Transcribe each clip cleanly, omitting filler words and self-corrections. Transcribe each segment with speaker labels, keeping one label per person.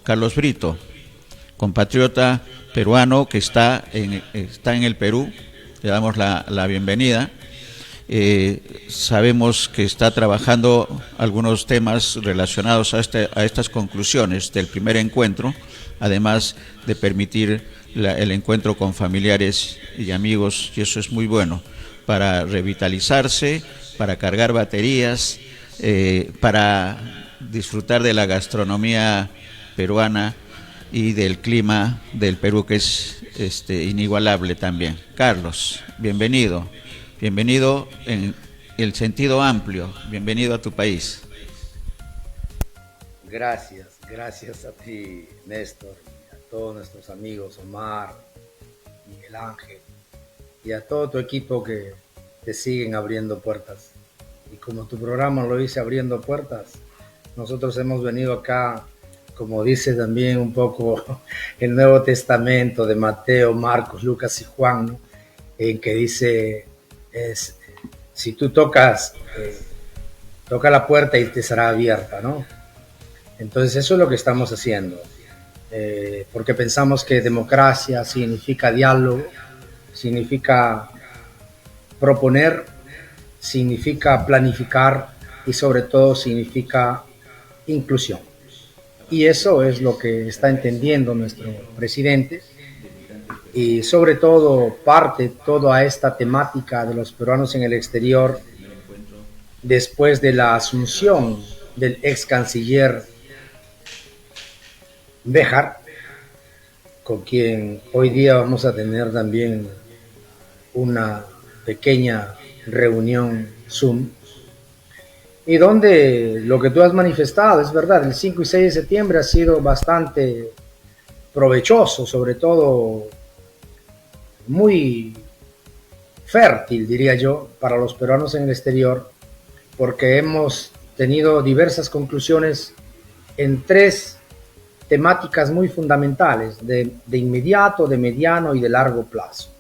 Speaker 1: Carlos Brito, compatriota peruano que está en el Perú. Le damos la bienvenida. Sabemos que está trabajando algunos temas relacionados a estas conclusiones del primer encuentro, además de permitir el encuentro con familiares y amigos, y eso es muy bueno, para revitalizarse, para cargar baterías, para disfrutar de la gastronomía peruana y del clima del Perú, que es inigualable también. Carlos, bienvenido. Bienvenido en el sentido amplio, bienvenido a tu país.
Speaker 2: Gracias a ti, Néstor, y a todos nuestros amigos, Omar, Miguel Ángel, y a todo tu equipo que te siguen abriendo puertas. Y como tu programa lo dice, abriendo puertas, nosotros hemos venido acá, como dice también un poco el Nuevo Testamento de Mateo, Marcos, Lucas y Juan, ¿no? En que dice... si tú tocas la puerta y te será abierta, ¿no? Entonces eso es lo que estamos haciendo, porque pensamos que democracia significa diálogo, significa proponer, significa planificar y sobre todo significa inclusión. Y eso es lo que está entendiendo nuestro presidente. Y sobre todo parte toda esta temática de los peruanos en el exterior después de la asunción del ex canciller Béjar, con quien hoy día vamos a tener también una pequeña reunión Zoom, y donde lo que tú has manifestado es verdad. El 5 y 6 de septiembre ha sido bastante provechoso, sobre todo muy fértil, diría yo, para los peruanos en el exterior, porque hemos tenido diversas conclusiones en tres temáticas muy fundamentales, de inmediato, de mediano y de largo plazo.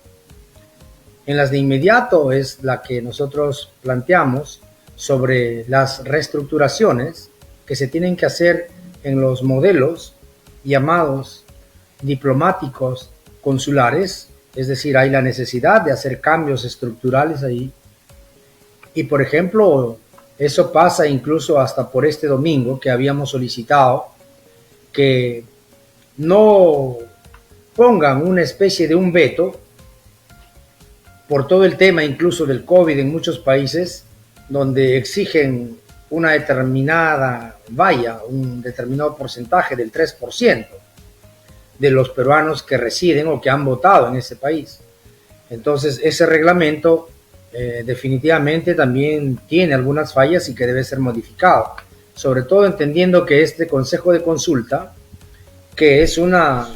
Speaker 2: En las de inmediato es la que nosotros planteamos sobre las reestructuraciones que se tienen que hacer en los modelos llamados diplomáticos consulares. Es decir, hay la necesidad de hacer cambios estructurales ahí. Y, por ejemplo, eso pasa incluso hasta por este domingo, que habíamos solicitado que no pongan una especie de un veto por todo el tema incluso del COVID en muchos países, donde exigen una determinada valla, un determinado porcentaje del 3% de los peruanos que residen o que han votado en ese país. Entonces ese reglamento definitivamente también tiene algunas fallas y que debe ser modificado, sobre todo entendiendo que este Consejo de Consulta, que es una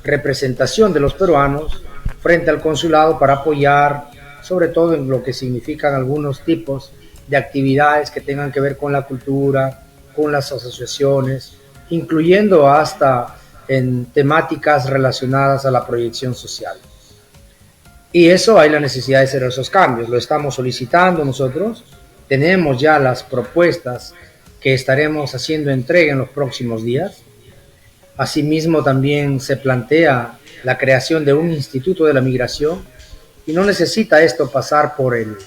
Speaker 2: representación de los peruanos frente al consulado para apoyar sobre todo en lo que significan algunos tipos de actividades que tengan que ver con la cultura, con las asociaciones, incluyendo hasta en temáticas relacionadas a la proyección social. Y eso hay la necesidad de hacer esos cambios. Lo estamos solicitando nosotros. Tenemos ya las propuestas que estaremos haciendo entrega en los próximos días. Asimismo, también se plantea la creación de un instituto de la migración, y no necesita esto pasar por el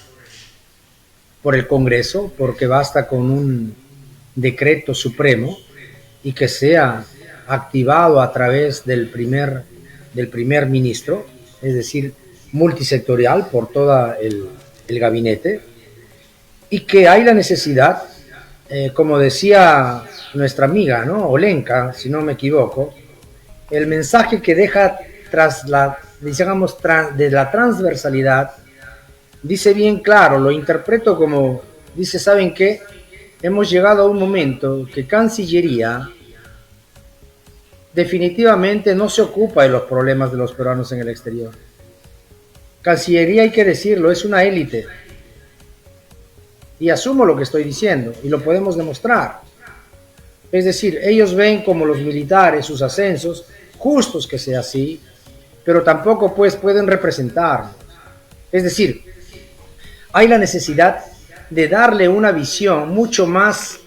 Speaker 2: Congreso, porque basta con un decreto supremo y que sea activado a través del primer ministro, es decir, multisectorial por todo el gabinete, y que hay la necesidad, como decía nuestra amiga, ¿no? Olenka, si no me equivoco, el mensaje que deja de la transversalidad, dice bien claro, lo interpreto como, dice, ¿saben qué? Hemos llegado a un momento que Cancillería definitivamente no se ocupa de los problemas de los peruanos en el exterior. Cancillería, hay que decirlo, es una élite. Y asumo lo que estoy diciendo, y lo podemos demostrar. Es decir, ellos ven como los militares sus ascensos, justos que sea así, pero tampoco pues pueden representarnos. Es decir, hay la necesidad de darle una visión mucho más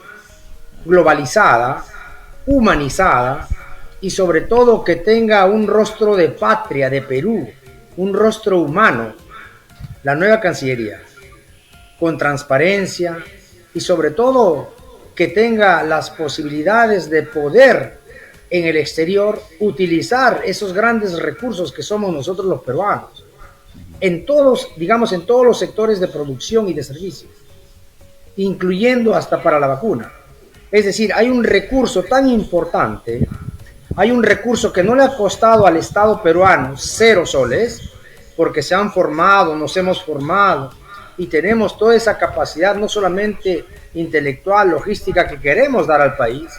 Speaker 2: globalizada, humanizada, y sobre todo que tenga un rostro de patria, de Perú, un rostro humano, la nueva Cancillería, con transparencia y sobre todo que tenga las posibilidades de poder en el exterior utilizar esos grandes recursos que somos nosotros los peruanos, en todos, digamos, en todos los sectores de producción y de servicios, incluyendo hasta para la vacuna. Es decir, hay un recurso tan importante, hay un recurso que no le ha costado al Estado peruano 0 soles, porque se han formado, nos hemos formado y tenemos toda esa capacidad, no solamente intelectual, logística, que queremos dar al país.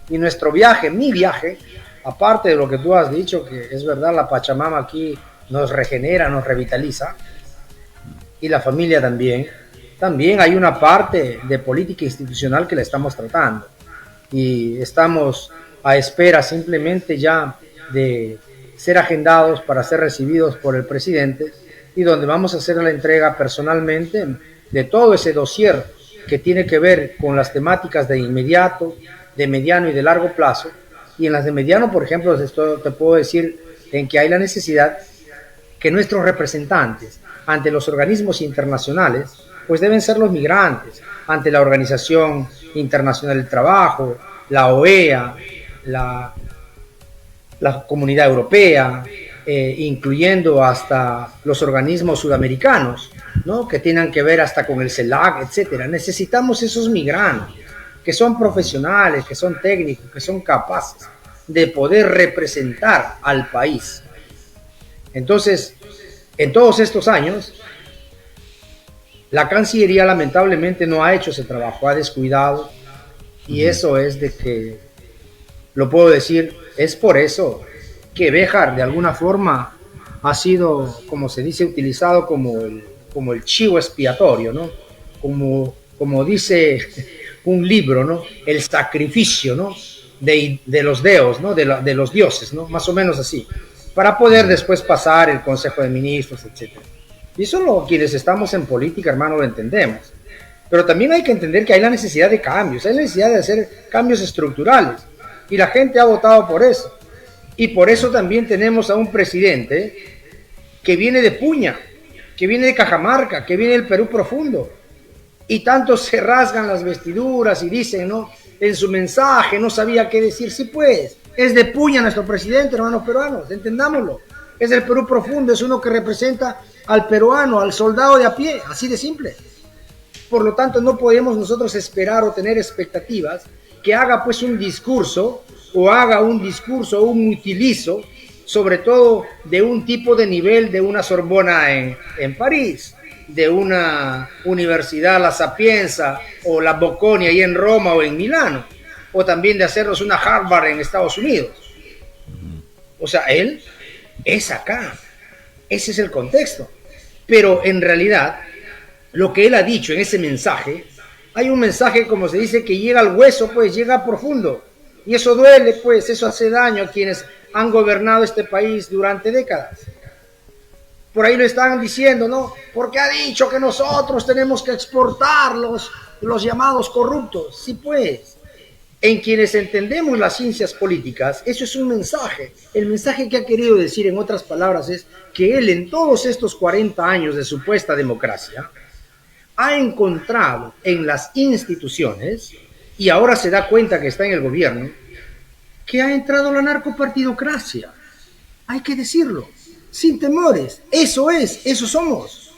Speaker 2: Y nuestro viaje, mi viaje, aparte de lo que tú has dicho, que es verdad, la Pachamama aquí nos regenera, nos revitaliza, y la familia también hay una parte de política institucional que la estamos tratando. Y estamos a espera simplemente ya de ser agendados para ser recibidos por el presidente, y donde vamos a hacer la entrega personalmente de todo ese dossier que tiene que ver con las temáticas de inmediato, de mediano y de largo plazo. Y en las de mediano, por ejemplo, esto te puedo decir en que hay la necesidad que nuestros representantes ante los organismos internacionales pues deben ser los migrantes, ante la Organización Internacional del Trabajo, la OEA, la Comunidad Europea, incluyendo hasta los organismos sudamericanos, ¿no?, que tengan que ver hasta con el CELAC, etcétera. Necesitamos esos migrantes que son profesionales, que son técnicos, que son capaces de poder representar al país. Entonces, en todos estos años, la Cancillería lamentablemente no ha hecho ese trabajo, ha descuidado, y eso es de que, lo puedo decir, es por eso que Béjar de alguna forma ha sido, como se dice, utilizado como el chivo expiatorio, ¿no? Como dice un libro, ¿no? El sacrificio, ¿no?, de los deos, ¿no?, de los dioses, ¿no?, más o menos así, para poder después pasar el Consejo de Ministros, etc. Y eso quienes estamos en política, hermano, lo entendemos. Pero también hay que entender que hay la necesidad de cambios, hay la necesidad de hacer cambios estructurales. Y la gente ha votado por eso. Y por eso también tenemos a un presidente que viene de Puña, que viene de Cajamarca, que viene del Perú profundo. Y tantos se rasgan las vestiduras y dicen, ¿no?, en su mensaje no sabía qué decir. Sí, pues, es de Puña nuestro presidente, hermanos peruanos, entendámoslo. Es del Perú profundo, es uno que representa al peruano, al soldado de a pie, así de simple. Por lo tanto, no podemos nosotros esperar o tener expectativas que haga pues un discurso o un utilizo, sobre todo de un tipo de nivel de una Sorbona en París, de una universidad, la Sapienza o la Bocconi ahí en Roma o en Milano, o también de hacernos una Harvard en Estados Unidos. O sea, él es acá, ese es el contexto. Pero en realidad, lo que él ha dicho en ese mensaje, hay un mensaje, como se dice, que llega al hueso, pues llega profundo. Y eso duele, pues, eso hace daño a quienes han gobernado este país durante décadas. Por ahí lo están diciendo, ¿no? Porque ha dicho que nosotros tenemos que exportar los llamados corruptos. Sí, pues, en quienes entendemos las ciencias políticas, eso es un mensaje. El mensaje que ha querido decir, en otras palabras, es que él en todos estos 40 años de supuesta democracia ha encontrado en las instituciones, y ahora se da cuenta que está en el gobierno, que ha entrado la narcopartidocracia. Hay que decirlo, sin temores. Eso es, eso somos.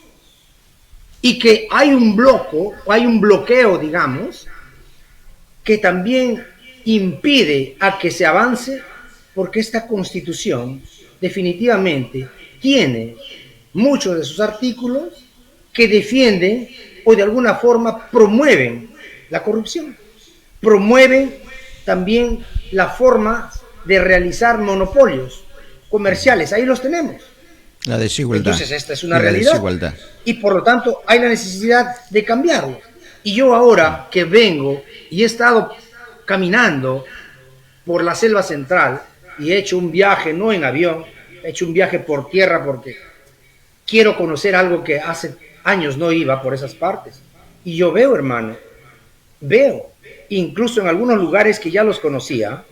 Speaker 2: Y que hay un bloqueo, digamos, que también impide a que se avance, porque esta Constitución definitivamente tiene muchos de sus artículos que defienden o de alguna forma promueven la corrupción, promueven también la forma de realizar monopolios comerciales. Ahí los tenemos.
Speaker 1: La desigualdad.
Speaker 2: Entonces esta es una realidad y por lo tanto hay la necesidad de cambiarlo. Y yo ahora que vengo y he estado caminando por la selva central y he hecho un viaje no en avión, he hecho un viaje por tierra porque quiero conocer algo que hace años no iba por esas partes. Y yo veo, hermano, incluso en algunos lugares que ya los conocía,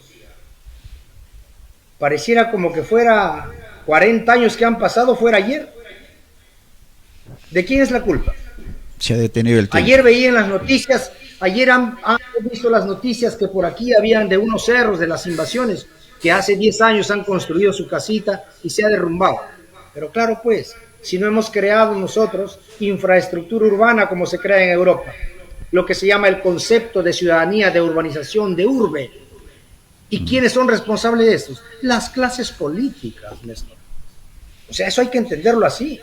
Speaker 2: Pareciera como que fuera 40 años que han pasado, fuera ayer. ¿De quién es la culpa?
Speaker 1: Se ha detenido el tiempo.
Speaker 2: Ayer veía en las noticias, ayer han visto las noticias que por aquí habían de unos cerros de las invasiones que hace 10 años han construido su casita y se ha derrumbado. Pero claro, pues, si no hemos creado nosotros infraestructura urbana como se crea en Europa, lo que se llama el concepto de ciudadanía, de urbanización, de urbe. ¿Y quiénes son responsables de esto? Las clases políticas, Néstor. O sea, eso hay que entenderlo así.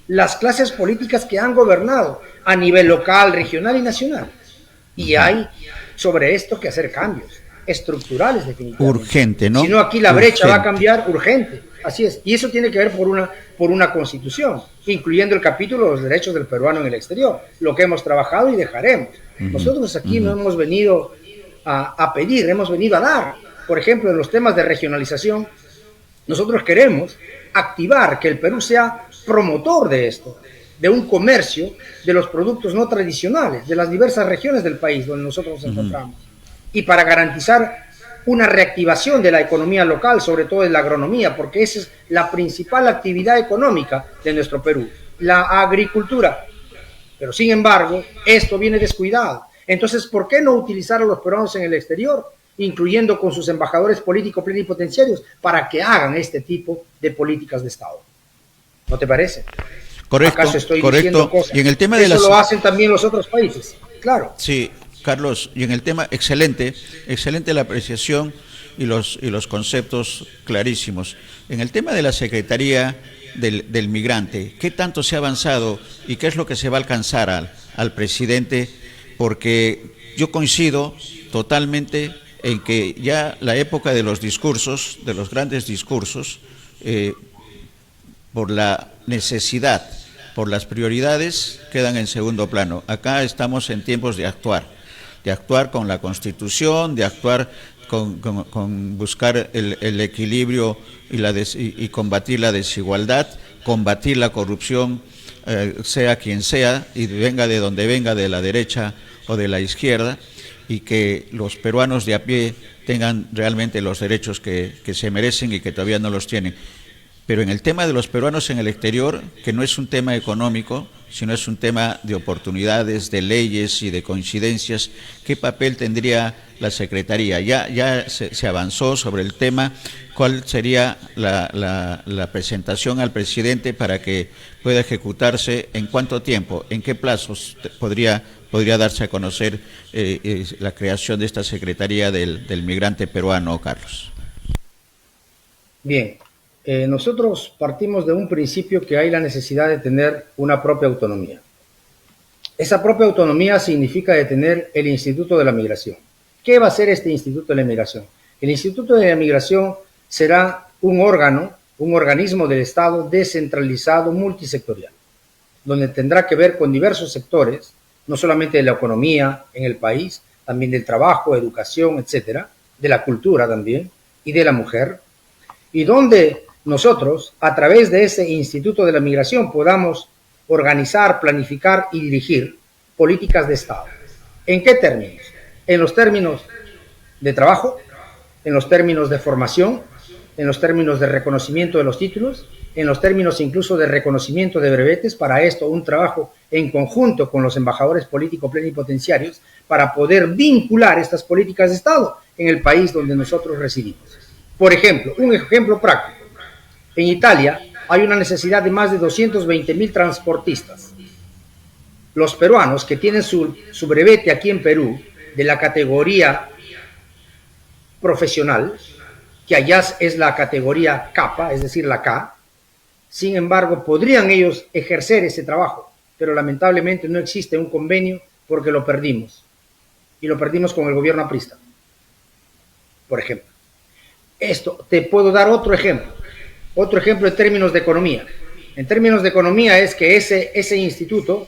Speaker 2: Las clases políticas que han gobernado a nivel local, regional y nacional. Y hay sobre esto que hacer cambios estructurales definitivamente.
Speaker 1: Urgente, ¿no?
Speaker 2: Si no, aquí la brecha
Speaker 1: urgente.
Speaker 2: va a cambiar urgente. Así es. Y eso tiene que ver por una constitución, incluyendo el capítulo de los derechos del peruano en el exterior, lo que hemos trabajado y dejaremos. Nosotros aquí no hemos venido a pedir, hemos venido a dar. Por ejemplo, en los temas de regionalización, nosotros queremos activar que el Perú sea promotor de esto, de un comercio de los productos no tradicionales, de las diversas regiones del país donde nosotros nos encontramos. Y para garantizar una reactivación de la economía local, sobre todo en la agronomía, porque esa es la principal actividad económica de nuestro Perú, la agricultura. Pero sin embargo, esto viene descuidado. Entonces, ¿por qué no utilizar a los peruanos en el exterior, incluyendo con sus embajadores políticos plenipotenciarios, para que hagan este tipo de políticas de Estado? ¿No te parece?
Speaker 1: Correcto,
Speaker 2: ¿Acaso estoy
Speaker 1: correcto.
Speaker 2: diciendo cosas?
Speaker 1: Y en el tema
Speaker 2: Eso
Speaker 1: de las...
Speaker 2: lo hacen también los otros países, claro.
Speaker 1: Sí, Carlos, y en el tema, excelente la apreciación y los conceptos clarísimos. En el tema de la Secretaría del Migrante, ¿qué tanto se ha avanzado y qué es lo que se va a alcanzar al presidente? Porque yo coincido totalmente en que ya la época de los discursos, de los grandes discursos, por la necesidad, por las prioridades, quedan en segundo plano. Acá estamos en tiempos de actuar con la Constitución, de actuar con buscar el equilibrio y combatir la desigualdad, combatir la corrupción, sea quien sea, y venga de donde venga, de la derecha o de la izquierda, y que los peruanos de a pie tengan realmente los derechos que se merecen y que todavía no los tienen. Pero en el tema de los peruanos en el exterior, que no es un tema económico, sino es un tema de oportunidades, de leyes y de coincidencias, ¿qué papel tendría la Secretaría? Ya se avanzó sobre el tema. ¿Cuál sería la presentación al presidente para que pueda ejecutarse? ¿En cuánto tiempo? ¿En qué plazos podría darse a conocer la creación de esta Secretaría del Migrante Peruano, Carlos?
Speaker 2: Bien. Nosotros partimos de un principio que hay la necesidad de tener una propia autonomía. Esa propia autonomía significa de tener el Instituto de la Migración. ¿Qué va a hacer este Instituto de la Migración? El Instituto de la Migración será un órgano, un organismo del Estado descentralizado, multisectorial, donde tendrá que ver con diversos sectores, no solamente de la economía en el país, también del trabajo, educación, etcétera, de la cultura también, y de la mujer, y donde nosotros, a través de ese Instituto de la Migración, podamos organizar, planificar y dirigir políticas de Estado. ¿En qué términos? En los términos de trabajo, en los términos de formación, en los términos de reconocimiento de los títulos, en los términos incluso de reconocimiento de brevetes. Para esto, un trabajo en conjunto con los embajadores políticos plenipotenciarios para poder vincular estas políticas de Estado en el país donde nosotros residimos. Por ejemplo, un ejemplo práctico. En Italia hay una necesidad de más de 220.000 transportistas. Los peruanos que tienen su brevete aquí en Perú de la categoría profesional, que allá es la categoría capa, es decir, la K, sin embargo, podrían ellos ejercer ese trabajo, pero lamentablemente no existe un convenio porque lo perdimos. Y lo perdimos con el gobierno aprista, por ejemplo. Te puedo dar otro ejemplo en términos de economía. En términos de economía es que ese instituto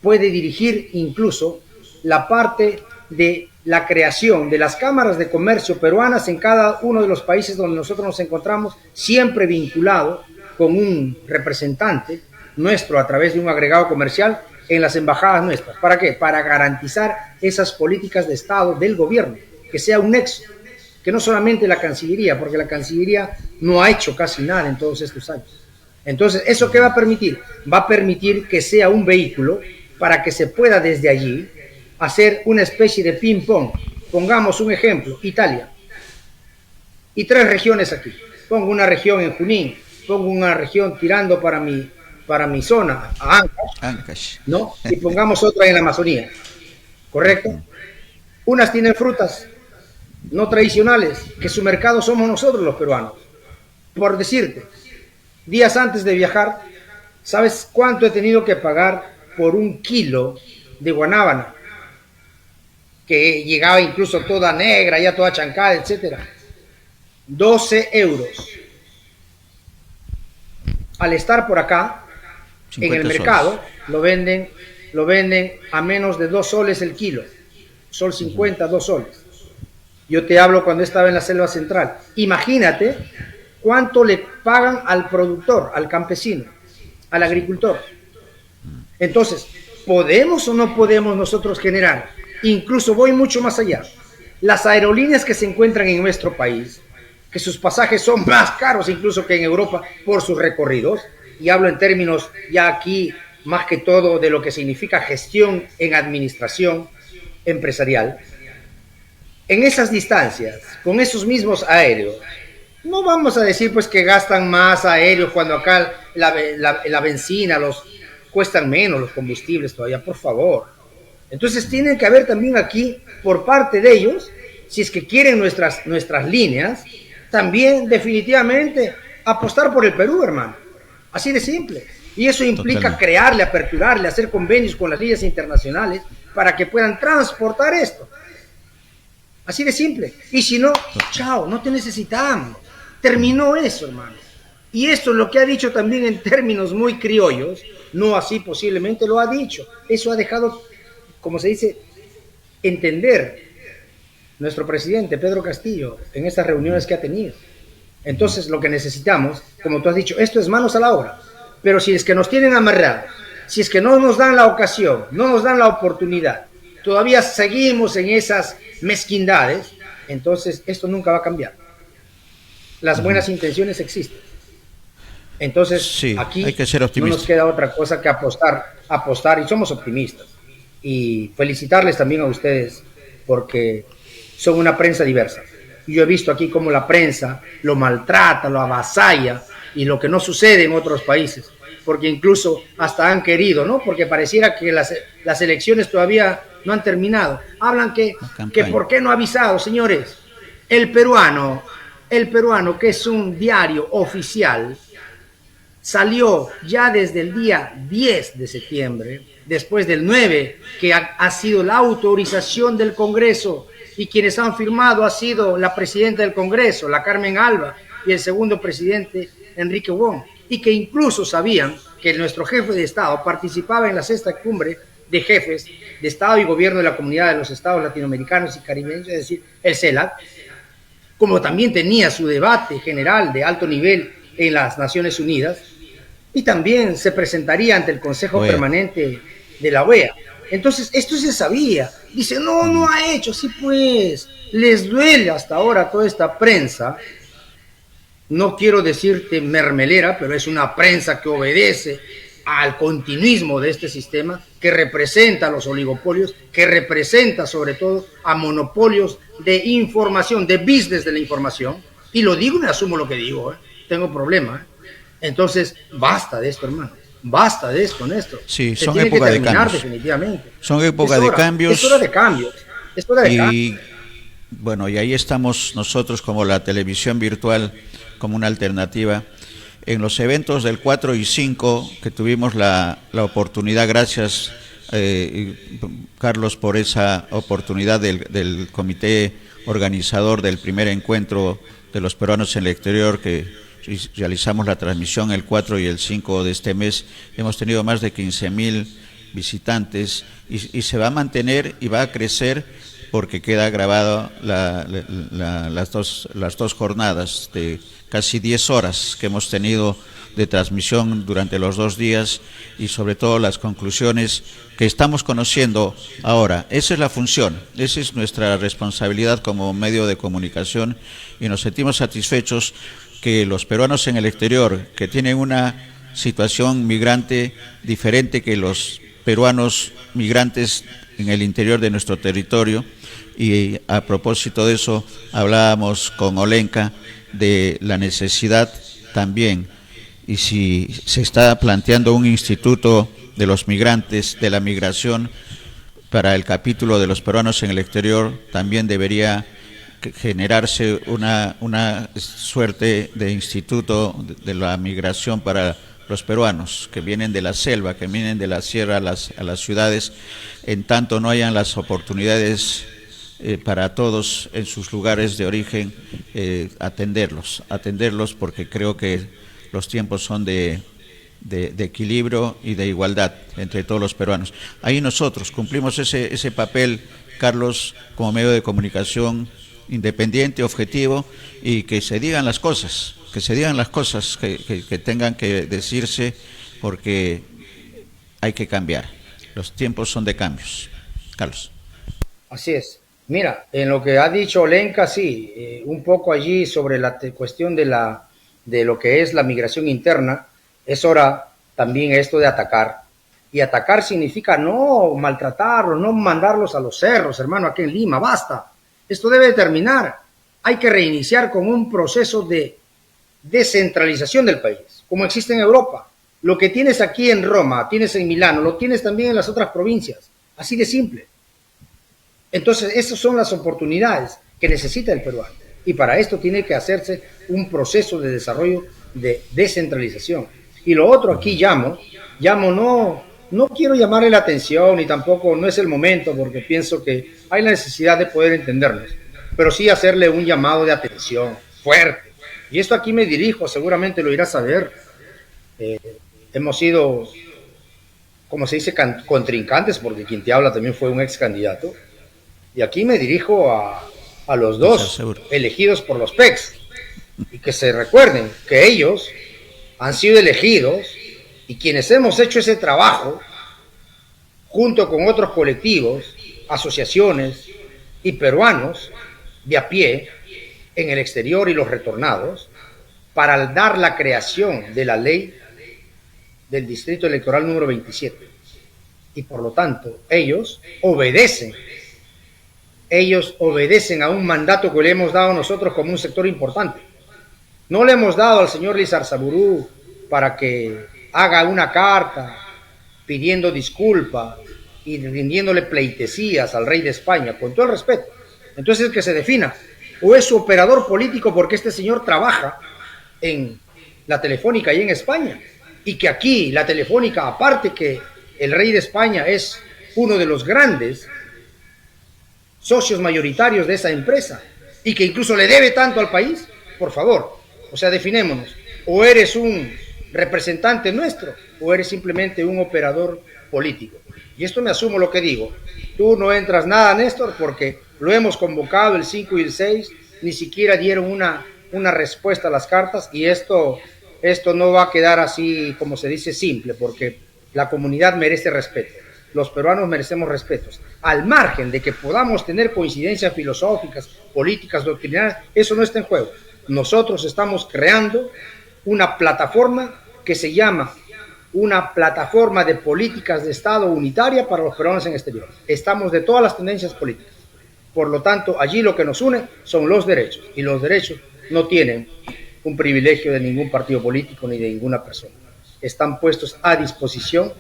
Speaker 2: puede dirigir incluso la parte de la creación de las cámaras de comercio peruanas en cada uno de los países donde nosotros nos encontramos, siempre vinculado con un representante nuestro a través de un agregado comercial en las embajadas nuestras. ¿Para qué? Para garantizar esas políticas de Estado del gobierno, que sea un nexo que no solamente la Cancillería, porque la Cancillería no ha hecho casi nada en todos estos años. Entonces, ¿eso qué va a permitir? Va a permitir que sea un vehículo para que se pueda desde allí hacer una especie de ping-pong. Pongamos un ejemplo, Italia, y 3 regiones aquí. Pongo una región en Junín, pongo una región tirando para mi zona, a Ancash, ¿no? Y pongamos otra en la Amazonía, ¿correcto? Unas tienen frutas no tradicionales, que su mercado somos nosotros los peruanos. Por decirte, días antes de viajar, ¿sabes cuánto he tenido que pagar por 1 kilo de guanábana? Que llegaba incluso toda negra, ya toda chancada, etcétera. 12 euros. Al estar por acá, en el mercado, lo venden a menos de 2 soles el kilo. Sol 50, 2 soles. Yo te hablo cuando estaba en la selva central. Imagínate cuánto le pagan al productor, al campesino, al agricultor. Entonces, ¿podemos o no podemos nosotros generar? Incluso voy mucho más allá. Las aerolíneas que se encuentran en nuestro país, que sus pasajes son más caros incluso que en Europa por sus recorridos, y hablo en términos ya aquí más que todo de lo que significa gestión en administración empresarial. En esas distancias, con esos mismos aéreos, no vamos a decir pues que gastan más aéreos cuando acá la benzina cuestan menos, los combustibles todavía, por favor. Entonces tienen que haber también aquí, por parte de ellos, si es que quieren nuestras líneas, también definitivamente apostar por el Perú, hermano. Así de simple. Y eso implica crearle, aperturarle, hacer convenios con las líneas internacionales para que puedan transportar esto. Así de simple. Y si no, chao, no te necesitamos. Terminó eso, hermano. Y esto es lo que ha dicho también en términos muy criollos, no así posiblemente lo ha dicho. Eso ha dejado, como se dice, entender nuestro presidente Pedro Castillo en estas reuniones que ha tenido. Entonces lo que necesitamos, como tú has dicho, esto es manos a la obra. Pero si es que nos tienen amarrados, si es que no nos dan la ocasión, no nos dan la oportunidad, todavía seguimos en esas mezquindades, entonces esto nunca va a cambiar. Las buenas intenciones existen. Entonces, sí, aquí
Speaker 1: hay que ser optimista.
Speaker 2: No nos queda otra cosa que apostar, y somos optimistas. Y felicitarles también a ustedes, porque son una prensa diversa. Yo he visto aquí cómo la prensa lo maltrata, lo avasalla, y lo que no sucede en otros países, porque incluso hasta han querido, ¿no? Porque pareciera que las elecciones todavía no han terminado. Hablan que por qué no ha avisado, señores. El peruano, que es un diario oficial, salió ya desde el día 10 de septiembre, después del 9, que ha sido la autorización del Congreso, y quienes han firmado ha sido la presidenta del Congreso, la Carmen Alba, y el segundo presidente, Enrique Wong, y que incluso sabían que nuestro jefe de Estado participaba en la 6ª cumbre de jefes de Estado y Gobierno de la Comunidad de los Estados Latinoamericanos y Caribeños, es decir, el CELAC, como también tenía su debate general de alto nivel en las Naciones Unidas, y también se presentaría ante el Consejo Permanente de la OEA. Entonces, esto se sabía. Dice, no ha hecho, sí pues, les duele hasta ahora toda esta prensa. No quiero decirte mermelera, pero es una prensa que obedece al continuismo de este sistema, que representa a los oligopolios, que representa sobre todo a monopolios de información, de business de la información. Y lo digo y me asumo lo que digo, tengo problema. Entonces, basta de esto, hermano. Basta de esto, Néstor.
Speaker 1: Sí, son épocas de cambios.
Speaker 2: Definitivamente.
Speaker 1: Son épocas de cambios.
Speaker 2: Es hora de cambios. Es hora de cambios.
Speaker 1: Bueno, y ahí estamos nosotros como la televisión virtual, como una alternativa. En los eventos del 4 y 5, que tuvimos la oportunidad, gracias Carlos por esa oportunidad del comité organizador del primer encuentro de los peruanos en el exterior, que realizamos la transmisión el 4 y el 5 de este mes, hemos tenido más de 15,000 visitantes y se va a mantener y va a crecer porque queda grabado las dos jornadas de casi 10 horas que hemos tenido de transmisión durante los 2 días y sobre todo las conclusiones que estamos conociendo ahora. Esa es la función, esa es nuestra responsabilidad como medio de comunicación y nos sentimos satisfechos que los peruanos en el exterior, que tienen una situación migrante diferente que los peruanos migrantes en el interior de nuestro territorio, y a propósito de eso hablábamos con Olenka de la necesidad también, y si se está planteando un instituto de los migrantes, de la migración, para el capítulo de los peruanos en el exterior, también debería generarse una suerte de instituto de la migración para los peruanos que vienen de la selva, que vienen de la sierra a las ciudades, en tanto no hayan las oportunidades para todos en sus lugares de origen, atenderlos, porque creo que los tiempos son de equilibrio y de igualdad entre todos los peruanos. Ahí nosotros cumplimos ese papel, Carlos, como medio de comunicación independiente, objetivo, y que se digan las cosas, que tengan que decirse, porque hay que cambiar. Los tiempos son de cambios. Carlos.
Speaker 2: Así es. Mira, en lo que ha dicho Olenka, sí, un poco allí sobre la cuestión de lo que es la migración interna, es hora también esto de atacar. Y atacar significa no maltratarlos, no mandarlos a los cerros, hermano, aquí en Lima, basta. Esto debe terminar. Hay que reiniciar con un proceso de descentralización del país, como existe en Europa. Lo que tienes aquí en Roma, tienes en Milano, lo tienes también en las otras provincias. Así de simple. Entonces, esas son las oportunidades que necesita el peruano. Y para esto tiene que hacerse un proceso de desarrollo de descentralización. Y lo otro aquí llamo no quiero llamarle la atención, ni tampoco no es el momento, porque pienso que hay la necesidad de poder entendernos, pero sí hacerle un llamado de atención fuerte. Y esto aquí me dirijo, seguramente lo irás a ver. Hemos sido, como se dice, contrincantes, porque quien te habla también fue un ex candidato. Y aquí me dirijo a los dos elegidos por los PECs. Y que se recuerden que ellos han sido elegidos y quienes hemos hecho ese trabajo, junto con otros colectivos, asociaciones y peruanos de a pie en el exterior y los retornados, para dar la creación de la ley del Distrito Electoral número 27. Y por lo tanto, ellos obedecen a un mandato que le hemos dado nosotros como un sector importante. No le hemos dado al señor Lizarzaburu para que haga una carta pidiendo disculpas y rindiéndole pleitesías al rey de España, con todo el respeto. Entonces, que se defina, o es su operador político porque este señor trabaja en la Telefónica y en España, y que aquí la Telefónica, aparte que el rey de España es uno de los grandes socios mayoritarios de esa empresa, y que incluso le debe tanto al país, por favor, o sea, definémonos, o eres un representante nuestro, o eres simplemente un operador político. Y esto me asumo lo que digo. Tú no entras nada, Néstor, porque lo hemos convocado el 5 y el 6, ni siquiera dieron una respuesta a las cartas, y esto no va a quedar así, como se dice, simple, porque la comunidad merece respeto. Los peruanos merecemos respetos. Al margen de que podamos tener coincidencias filosóficas, políticas, doctrinarias, eso no está en juego. Nosotros estamos creando una plataforma que se llama una plataforma de políticas de Estado unitaria para los peruanos en exterior. Estamos de todas las tendencias políticas. Por lo tanto, allí lo que nos une son los derechos, y los derechos no tienen un privilegio de ningún partido político ni de ninguna persona. Están puestos a disposición,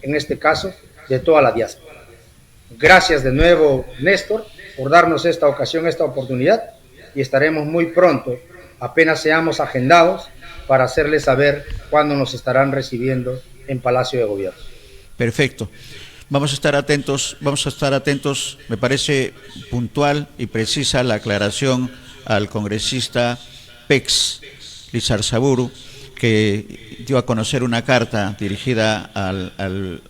Speaker 2: en este caso, de toda la diáspora. Gracias de nuevo, Néstor, por darnos esta ocasión, esta oportunidad, y estaremos muy pronto, apenas seamos agendados, para hacerles saber cuándo nos estarán recibiendo en Palacio de Gobierno.
Speaker 1: Perfecto. Vamos a estar atentos. Me parece puntual y precisa la aclaración al congresista PEX, Lizarzaburu, que dio a conocer una carta dirigida al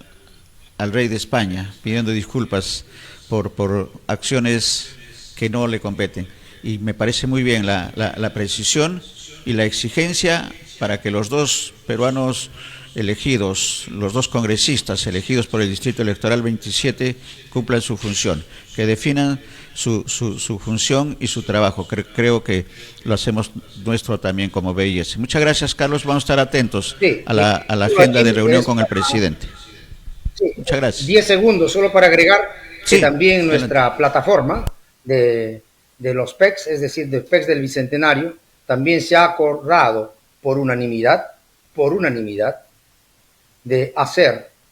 Speaker 1: rey de España, pidiendo disculpas por acciones que no le competen. Y me parece muy bien la precisión y la exigencia para que los dos peruanos elegidos, los dos congresistas elegidos por el Distrito Electoral 27 cumplan su función, que definan su función y su trabajo. Creo que lo hacemos nuestro también como BIS. Muchas gracias, Carlos. Vamos a estar atentos a la agenda de reunión con el presidente.
Speaker 2: Sí,
Speaker 1: muchas gracias.
Speaker 2: 10 segundos, solo para agregar que
Speaker 1: Sí,
Speaker 2: también nuestra plataforma de los PECs, es decir, de PECs del Bicentenario, también se ha acordado por unanimidad, de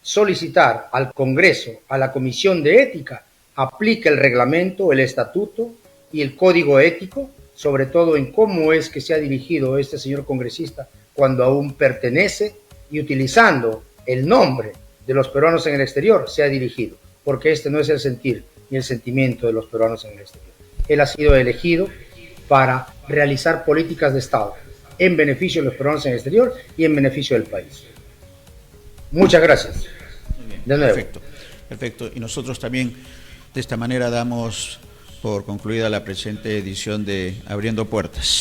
Speaker 2: solicitar al Congreso, a la Comisión de Ética, aplique el reglamento, el estatuto y el código ético, sobre todo en cómo es que se ha dirigido este señor congresista cuando aún pertenece y utilizando el nombre de los peruanos en el exterior se ha dirigido, porque este no es el sentir ni el sentimiento de los peruanos en el exterior. Él ha sido elegido para realizar políticas de Estado en beneficio de los peruanos en el exterior y en beneficio del país. Muchas gracias. De nuevo.
Speaker 1: Perfecto. Y nosotros también de esta manera damos por concluida la presente edición de Abriendo Puertas.